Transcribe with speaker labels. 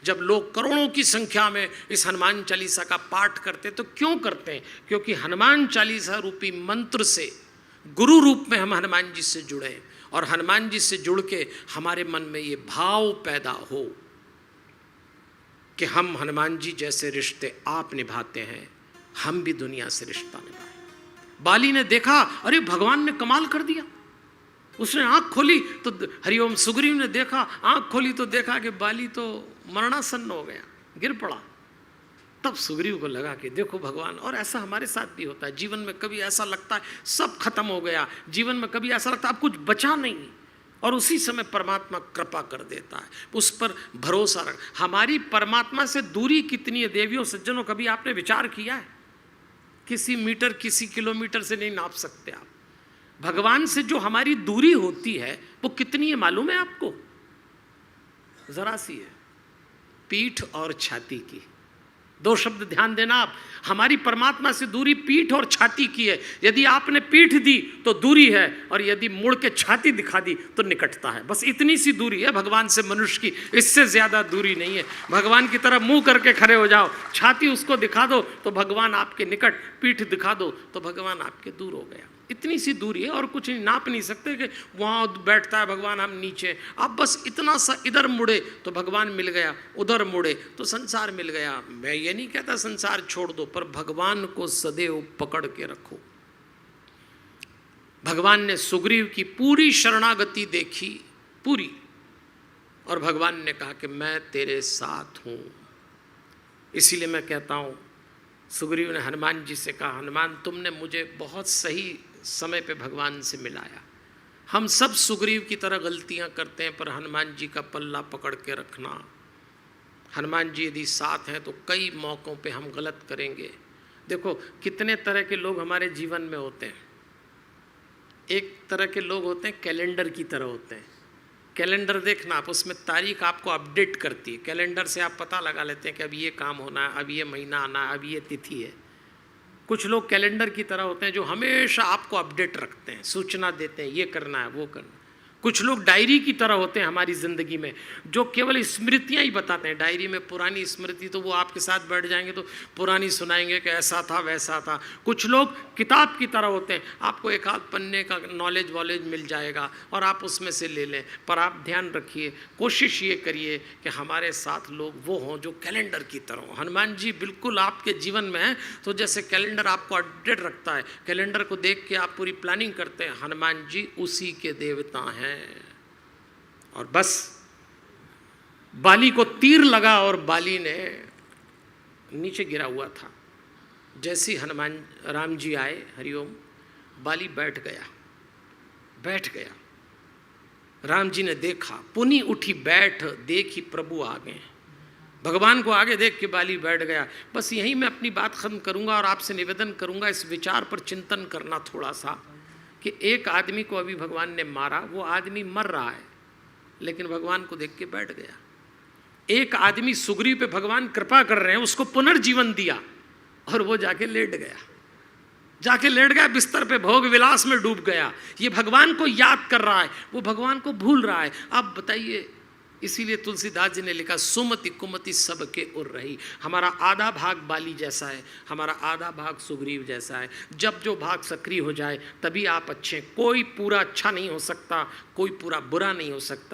Speaker 1: जब लोग करोड़ों की संख्या में इस हनुमान चालीसा का पाठ करते तो क्यों करते हैं? क्योंकि हनुमान चालीसा रूपी मंत्र से गुरु रूप में हम हनुमान जी से जुड़े और हनुमान जी से जुड़ के हमारे मन में ये भाव पैदा हो कि हम हनुमान जी जैसे रिश्ते आप निभाते हैं, हम भी दुनिया से रिश्ता निभाएं। बाली ने देखा, अरे भगवान ने कमाल कर दिया। उसने आंख खोली तो हरिओम, सुग्रीव ने देखा, आंख खोली तो देखा कि बाली तो मरणासन्न हो गया, गिर पड़ा। तब सुग्रीव को लगा कि देखो भगवान, और ऐसा हमारे साथ भी होता है। जीवन में कभी ऐसा लगता है सब खत्म हो गया, जीवन में कभी ऐसा लगता है अब कुछ बचा नहीं, और उसी समय परमात्मा कृपा कर देता है। उस पर भरोसा रख। हमारी परमात्मा से दूरी कितनी है देवियों सज्जनों, कभी आपने विचार किया है? किसी मीटर किसी किलोमीटर से नहीं नाप सकते आप। भगवान से जो हमारी दूरी होती है वो कितनी है मालूम है आपको? जरा सी है, पीठ और छाती की। दो शब्द ध्यान देना आप, हमारी परमात्मा से दूरी पीठ और छाती की है। यदि आपने पीठ दी तो दूरी है, और यदि मुड़ के छाती दिखा दी तो निकटता है। बस इतनी सी दूरी है भगवान से मनुष्य की, इससे ज्यादा दूरी नहीं है। भगवान की तरफ मुंह करके खड़े हो जाओ, छाती उसको दिखा दो तो भगवान आपके निकट, पीठ दिखा दो तो भगवान आपके दूर हो गया। इतनी सी दूरी है, और कुछ नाप नहीं सकते कि वहाँ बैठता है भगवान, हम नीचे। आप बस इतना सा इधर मुड़े तो भगवान मिल गया, उधर मुड़े तो संसार मिल गया। मैं ये नहीं कहता संसार छोड़ दो, पर भगवान को सदैव पकड़ के रखो। भगवान ने सुग्रीव की पूरी शरणागति देखी, पूरी, और भगवान ने कहा कि मैं तेरे साथ हूँ। इसीलिए मैं कहता हूँ, सुग्रीव ने हनुमान जी से कहा, हनुमान तुमने मुझे बहुत सही समय पे भगवान से मिलाया। हम सब सुग्रीव की तरह गलतियां करते हैं, पर हनुमान जी का पल्ला पकड़ के रखना। हनुमान जी यदि साथ हैं तो कई मौक़ों पे हम गलत करेंगे। देखो कितने तरह के लोग हमारे जीवन में होते हैं। एक तरह के लोग होते हैं कैलेंडर की तरह होते हैं। कैलेंडर देखना आप, उसमें तारीख आपको अपडेट करती है। कैलेंडर से आप पता लगा लेते हैं कि अब ये काम होना है, अब ये महीना आना है, अब ये तिथि है। कुछ लोग कैलेंडर की तरह होते हैं जो हमेशा आपको अपडेट रखते हैं, सूचना देते हैं, ये करना है वो करना है। कुछ लोग डायरी की तरह होते हैं हमारी ज़िंदगी में, जो केवल स्मृतियाँ ही बताते हैं। डायरी में पुरानी स्मृति, तो वो आपके साथ बैठ जाएंगे तो पुरानी सुनाएंगे कि ऐसा था वैसा था। कुछ लोग किताब की तरह होते हैं, आपको एक आध पन्ने का नॉलेज वॉलेज मिल जाएगा और आप उसमें से ले लें। पर आप ध्यान रखिए, कोशिश ये करिए कि हमारे साथ लोग वो हों जो कैलेंडर की तरह हों। हनुमान जी बिल्कुल आपके जीवन में हैं, तो जैसे कैलेंडर आपको अपडेट रखता है, कैलेंडर को देख के आप पूरी प्लानिंग करते हैं, हनुमान जी उसी के देवता हैं। और बस बाली को तीर लगा और बाली ने नीचे गिरा हुआ था। जैसे ही हनुमान राम जी आए, हरिओम, बाली बैठ गया। राम जी ने देखा, पुनी उठी बैठ, देखी प्रभु आ गए। भगवान को आगे देख के बाली बैठ गया। बस यहीं मैं अपनी बात खत्म करूंगा और आपसे निवेदन करूंगा इस विचार पर चिंतन करना थोड़ा सा, कि एक आदमी को अभी भगवान ने मारा, वो आदमी मर रहा है लेकिन भगवान को देख के बैठ गया। एक आदमी सुग्रीव पे भगवान कृपा कर रहे हैं, उसको पुनर्जीवन दिया और वो जाके लेट गया बिस्तर पे, भोग विलास में डूब गया। ये भगवान को याद कर रहा है, वो भगवान को भूल रहा है। अब बताइए, इसीलिए तुलसीदास जी ने लिखा, सुमति कुमति सबके उर रही। हमारा आधा भाग बाली जैसा है, हमारा आधा भाग सुग्रीव जैसा है। जब जो भाग सक्रिय हो जाए तभी आप अच्छे। कोई पूरा अच्छा नहीं हो सकता, कोई पूरा बुरा नहीं हो सकता।